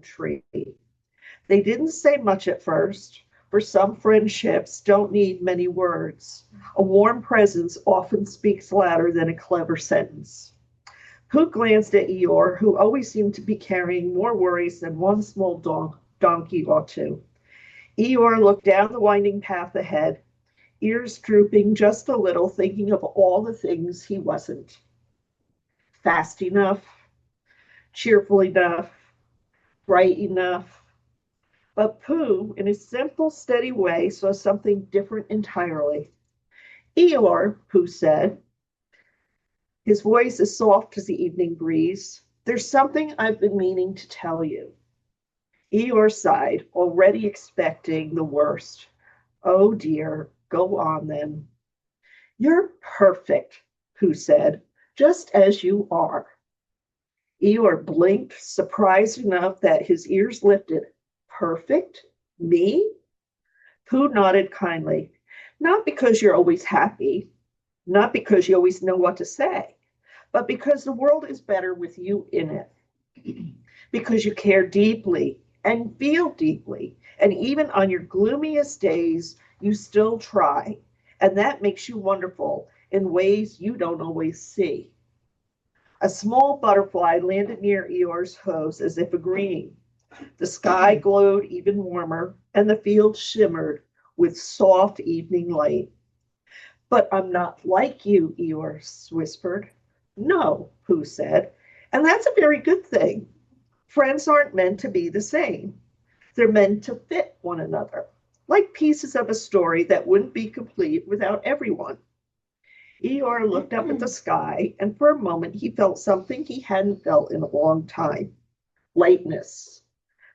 tree. They didn't say much at first, for some friendships don't need many words. A warm presence often speaks louder than a clever sentence. Pooh glanced at Eeyore, who always seemed to be carrying more worries than one small donkey ought to. Eeyore looked down the winding path ahead, ears drooping just a little, thinking of all the things he wasn't. Fast enough, cheerful enough, bright enough. But Pooh, in a simple, steady way, saw something different entirely. Eeyore, Pooh said, his voice as soft as the evening breeze, there's something I've been meaning to tell you. Eeyore sighed, already expecting the worst. Oh dear, go on then. You're perfect, Pooh said, just as you are. Eeyore blinked, surprised enough that his ears lifted. Perfect? Me? Pooh nodded kindly. Not because you're always happy, not because you always know what to say, but because the world is better with you in it. Because you care deeply and feel deeply, and even on your gloomiest days, you still try, and that makes you wonderful in ways you don't always see. A small butterfly landed near Eeyore's hose as if agreeing. The sky glowed even warmer, and the field shimmered with soft evening light. But I'm not like you, Eeyore whispered. No, Pooh said, and that's a very good thing. Friends aren't meant to be the same. They're meant to fit one another, like pieces of a story that wouldn't be complete without everyone. Eeyore looked up at the sky, and for a moment he felt something he hadn't felt in a long time. Lightness,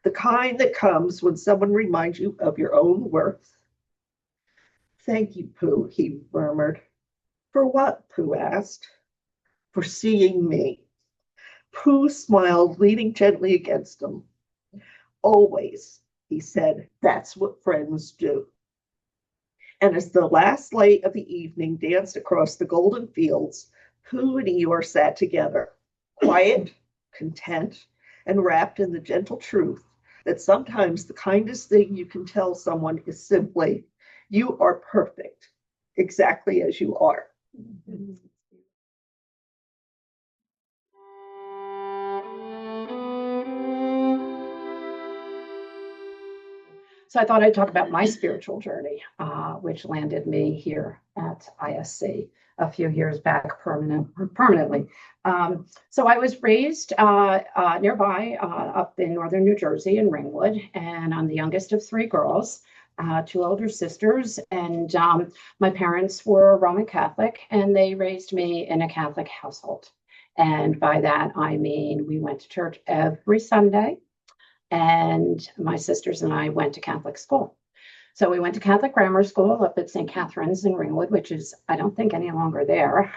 the kind that comes when someone reminds you of your own worth. Thank you, Pooh, he murmured. For what? Pooh asked. For seeing me. Pooh smiled, leaning gently against him. Always, he said, that's what friends do. And as the last light of the evening danced across the golden fields, Pooh and Eeyore sat together, quiet, content, and wrapped in the gentle truth that sometimes the kindest thing you can tell someone is simply, you are perfect, exactly as you are. So I thought I'd talk about my spiritual journey, which landed me here at ISC a few years back permanently. So I was raised nearby up in northern New Jersey in Ringwood, and I'm the youngest of three girls, two older sisters, and my parents were Roman Catholic, and they raised me in a Catholic household. And by that, I mean we went to church every Sunday. And my sisters and I went to Catholic school. So we went to Catholic grammar school up at St. Catherine's in Ringwood, which is, I don't think, any longer there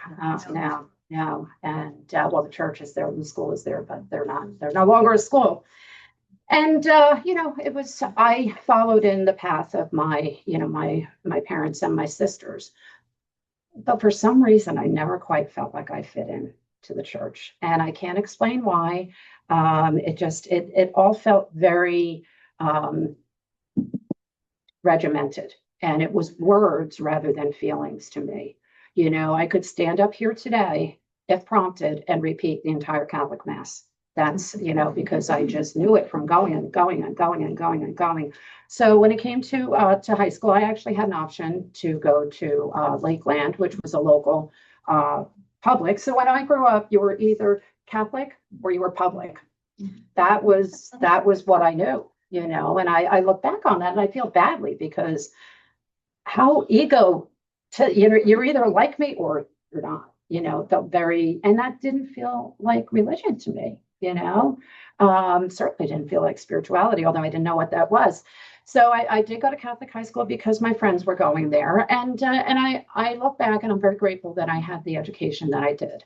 now. No. And well, the church is there, and the school is there, but they're no longer a school. And, it was, I followed in the path of my parents and my sisters. But for some reason, I never quite felt like I fit in to the church. And I can't explain why. It all felt very regimented, and it was words rather than feelings to me. I could stand up here today, if prompted, and repeat the entire Catholic Mass. That's, because I just knew it from going and going and going and going and going. So when it came to high school, I actually had an option to go to Lakeland, which was a local public. So when I grew up, you were either Catholic or you were public. That was what I knew, and I look back on that and I feel badly because how you're either like me or you're not, felt very, and that didn't feel like religion to me, certainly didn't feel like spirituality, although I didn't know what that was. So I did go to Catholic high school because my friends were going there. And I look back and I'm very grateful that I had the education that I did,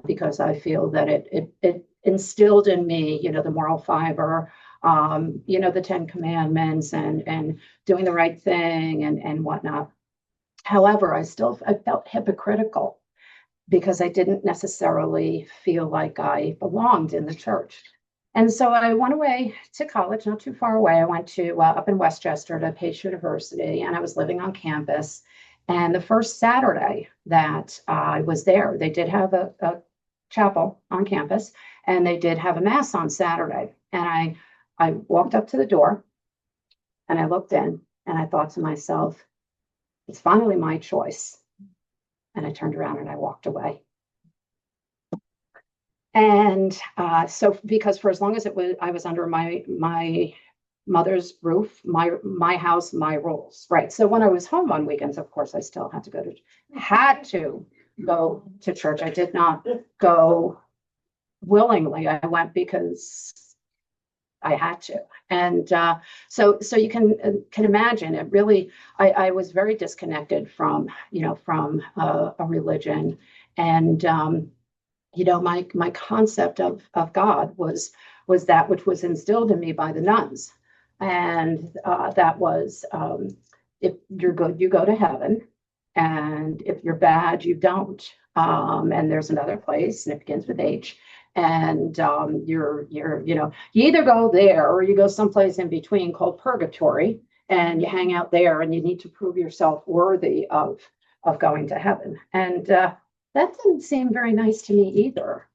because I feel that it instilled in me, the moral fiber, the 10 Commandments and doing the right thing and whatnot. However, I felt hypocritical because I didn't necessarily feel like I belonged in the church. And so I went away to college, not too far away. I went to up in Westchester to Pace University, and I was living on campus. And the first Saturday that I was there, they did have a chapel on campus, and they did have a mass on Saturday. And I walked up to the door and I looked in and I thought to myself, it's finally my choice. And I turned around and I walked away. And so, because for as long as I was under my mother's roof, my house, my rules, right? So when I was home on weekends, of course, I still had to go to church. I did not go willingly. I went because I had to. And so you can imagine it really, I was very disconnected from, from a religion. And, my concept of God was that which was instilled in me by the nuns. And that was, if you're good, you go to heaven. And if you're bad, you don't. And there's another place, and it begins with H. And you either go there or you go someplace in between called purgatory, and you hang out there, and you need to prove yourself worthy of going to heaven. And that didn't seem very nice to me either,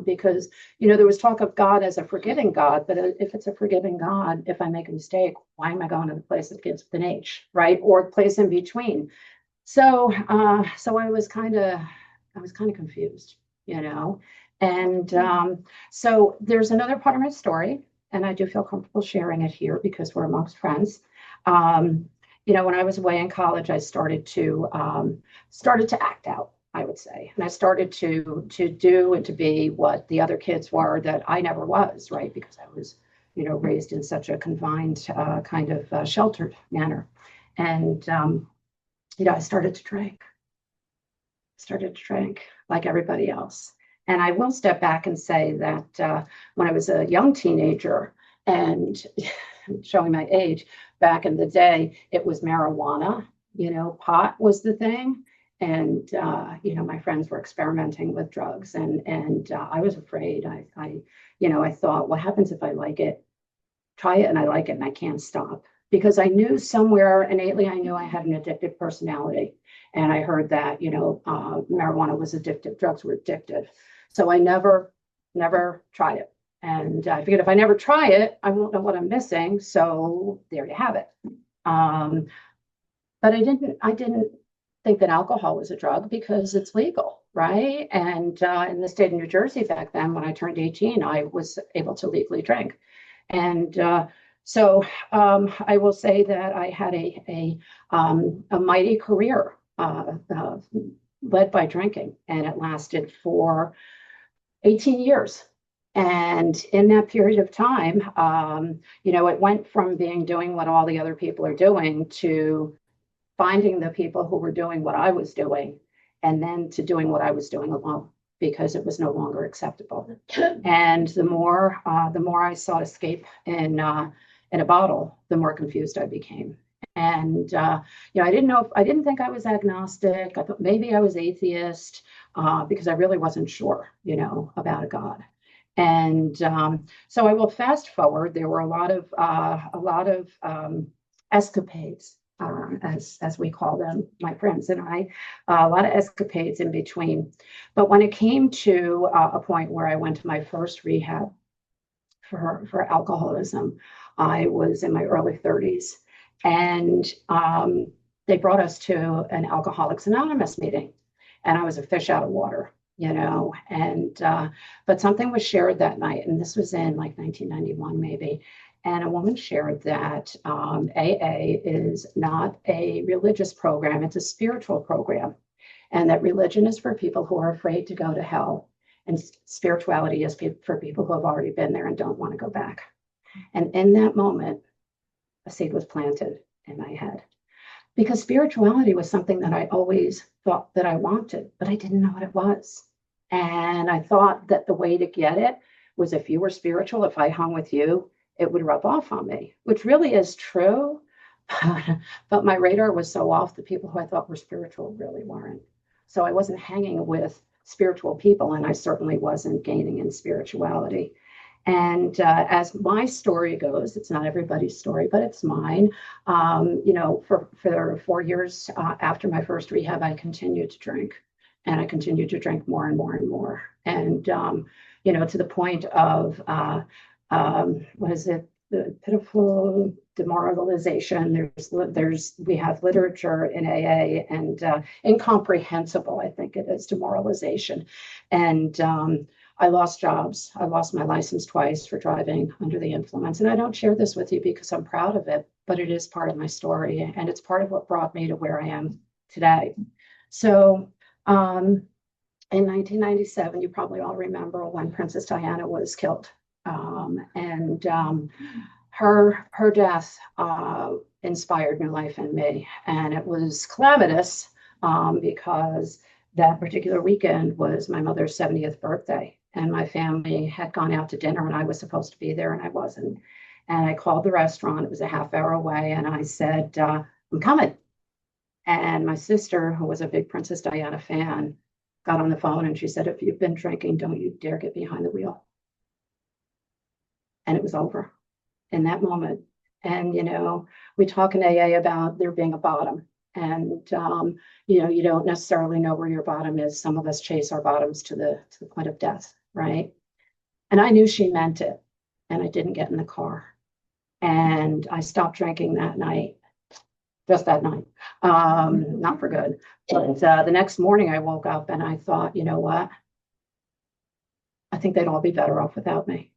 because there was talk of God as a forgiving God, but if it's a forgiving God, if I make a mistake, why am I going to the place that begins with an H, right, or the place in between? So I was kind of confused, and so there's another part of my story, and I do feel comfortable sharing it here because we're amongst friends. When I was away in college, I started to act out, I would say, and I started to do and to be what the other kids were that I never was, right? Because I was, raised in such a confined kind of sheltered manner, and I started to drink like everybody else. And I will step back and say that when I was a young teenager, and showing my age, back in the day, it was marijuana, pot was the thing. And, my friends were experimenting with drugs, and I was afraid. I thought, what happens if I like it? Try it and I like it and I can't stop. Because I knew somewhere innately, I knew I had an addictive personality. And I heard that, marijuana was addictive, drugs were addictive. So I never tried it. And I figured if I never try it, I won't know what I'm missing. So there you have it. But I didn't think that alcohol was a drug because it's legal, right? And in the state of New Jersey back then, when I turned 18, I was able to legally drink. And so I will say that I had a mighty career led by drinking, and it lasted for 18 years. And in that period of time, it went from doing what all the other people are doing to finding the people who were doing what I was doing, and then to doing what I was doing alone, because it was no longer acceptable. And the more I sought escape in a bottle, the more confused I became. And I didn't think I was agnostic. I thought maybe I was atheist, because I really wasn't sure, about a God. And so I will fast forward. There were a lot of escapades, as we call them, my friends and I, a lot of escapades in between. But when it came to a point where I went to my first rehab for alcoholism, I was in my early 30s, and they brought us to an Alcoholics Anonymous meeting, and I was a fish out of water. And but something was shared that night, and this was in like 1991 maybe, and a woman shared that AA is not a religious program, it's a spiritual program, and that religion is for people who are afraid to go to hell, and spirituality is for people who have already been there and don't want to go back. And in that moment, a seed was planted in my head, because spirituality was something that I always thought that I wanted, but I didn't know what it was. And I thought that the way to get it was, if you were spiritual, if I hung with you, it would rub off on me, which really is true. But my radar was so off, the people who I thought were spiritual really weren't. So I wasn't hanging with spiritual people, and I certainly wasn't gaining in spirituality. And as my story goes, it's not everybody's story, but it's mine. For 4 years after my first rehab, I continued to drink, and I continued to drink more and more and more. And, to the point of, what is it? The pitiful demoralization. We have literature in AA, and incomprehensible, I think it is, demoralization. And I lost jobs. I lost my license twice for driving under the influence. And I don't share this with you because I'm proud of it, but it is part of my story, and it's part of what brought me to where I am today. So in 1997, you probably all remember when Princess Diana was killed. And her death inspired new life in me. And it was calamitous because that particular weekend was my mother's 70th birthday. And my family had gone out to dinner, and I was supposed to be there, and I wasn't. And I called the restaurant. It was a half hour away. And I said, I'm coming. And my sister, who was a big Princess Diana fan, got on the phone, and she said, if you've been drinking, don't you dare get behind the wheel. And it was over in that moment. And, we talk in AA about there being a bottom. And, you don't necessarily know where your bottom is. Some of us chase our bottoms to the point of death, right? And I knew she meant it. And I didn't get in the car. And I stopped drinking that night, just that night, not for good. But the next morning I woke up and I thought, you know what? I think they'd all be better off without me.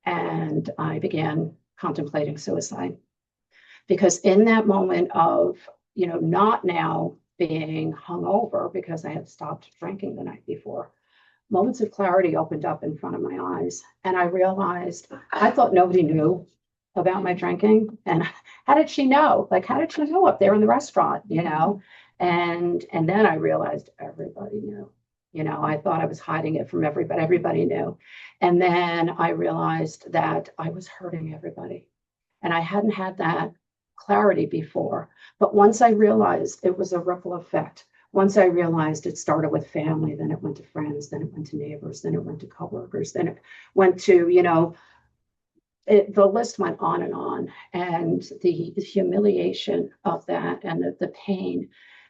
And I began contemplating suicide. Because in that moment of, not now being hungover because I had stopped drinking the night before, moments of clarity opened up in front of my eyes. And I realized, I thought nobody knew about my drinking. And how did she know? Like, how did she know up there in the restaurant, And then I realized everybody knew. I thought I was hiding it from everybody. Everybody knew. And then I realized that I was hurting everybody. And I hadn't had that clarity before. But once I realized it was a ripple effect, once I realized it started with family, then it went to friends, then it went to neighbors, then it went to coworkers, then it went to, the list went on. And the humiliation of that and the pain.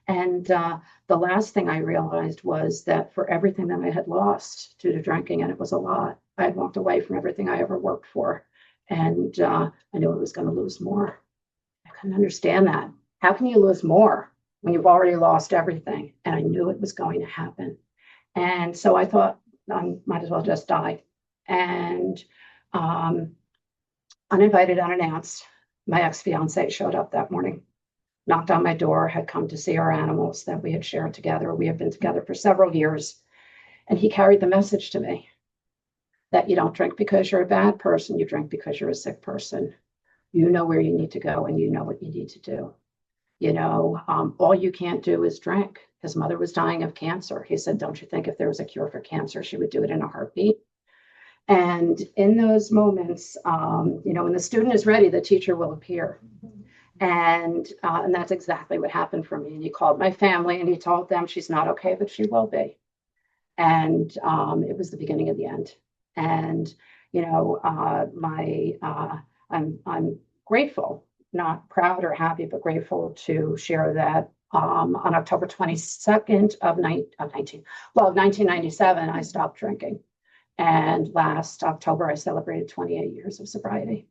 And the last thing I realized was that for everything that I had lost due to drinking, and it was a lot, I had walked away from everything I ever worked for. And I knew I was going to lose more. I couldn't understand that. How can you lose more when you've already lost everything? And I knew it was going to happen. And so I thought, I might as well just die. And uninvited, unannounced, my ex-fiance showed up that morning, knocked on my door, had come to see our animals that we had shared together. We had been together for several years. And he carried the message to me that you don't drink because you're a bad person. You drink because you're a sick person. You know where you need to go, and you know what you need to do. All you can't do is drink. His mother was dying of cancer. He said, don't you think if there was a cure for cancer, she would do it in a heartbeat? And in those moments, when the student is ready, the teacher will appear. And that's exactly what happened for me. And he called my family and he told them she's not okay, but she will be. And it was the beginning of the end. And, I'm grateful, not proud or happy, but grateful to share that on October 22nd of 1997, I stopped drinking. And last October, I celebrated 28 years of sobriety.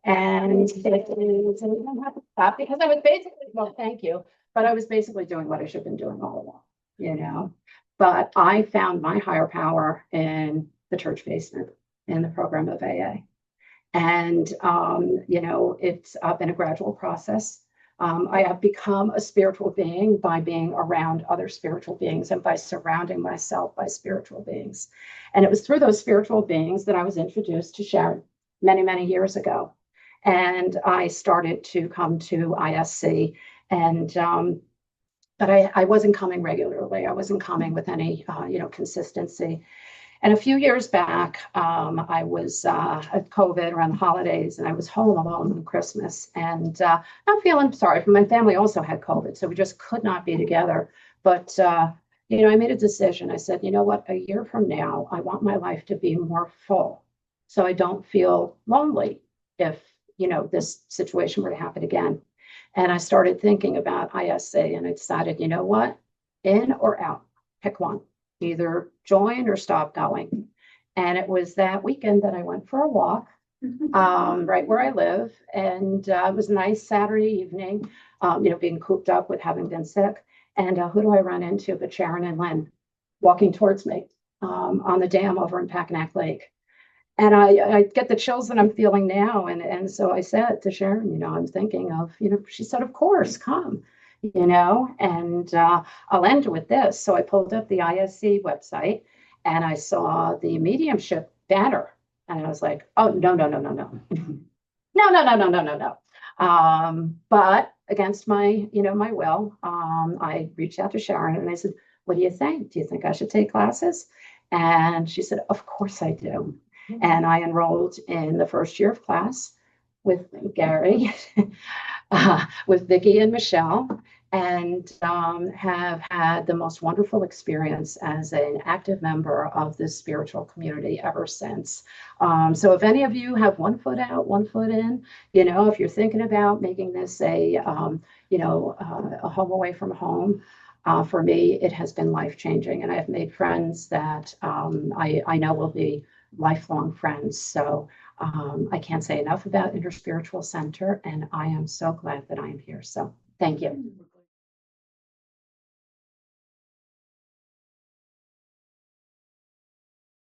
And it is, and you don't have to stop because I was basically, well, thank you, but I was basically doing what I should have been doing all along, But I found my higher power in the church basement, in the program of AA. And, it's been a gradual process. I have become a spiritual being by being around other spiritual beings and by surrounding myself by spiritual beings. And it was through those spiritual beings that I was introduced to Sharon many, many years ago. And I started to come to ISC, and but I wasn't coming regularly. I wasn't coming with any, consistency. And a few years back, I was at COVID around the holidays, and I was home alone on Christmas. And I'm feeling sorry for my family also had COVID, so we just could not be together. But, I made a decision. I said, you know what, a year from now, I want my life to be more full. so I don't feel lonely if, this situation were to happen again. And I started thinking about ISC, and I decided, you know what? In or out, pick one, either join or stop going. And it was that weekend that I went for a walk right where I live. And it was a nice Saturday evening, being cooped up with having been sick. And who do I run into but Sharon and Lynn walking towards me on the dam over in Packanack Lake. And I get the chills that I'm feeling now. And so I said to Sharon, I'm thinking of, she said, of course, come, and I'll end with this. So I pulled up the ISC website and I saw the mediumship banner. And I was like, oh, no, no, no, no, no. No, no, no, no, no, no, no. But against my will, I reached out to Sharon and I said, what do you think? Do you think I should take classes? And she said, of course I do. And I enrolled in the first year of class with Gary, with Vicki and Michelle, and have had the most wonderful experience as an active member of this spiritual community ever since. So if any of you have one foot out, one foot in, if you're thinking about making this a home away from home, for me, it has been life-changing, and I've made friends that I know will be lifelong friends. So I can't say enough about Interspiritual Center, and I am so glad that I am here. So thank you.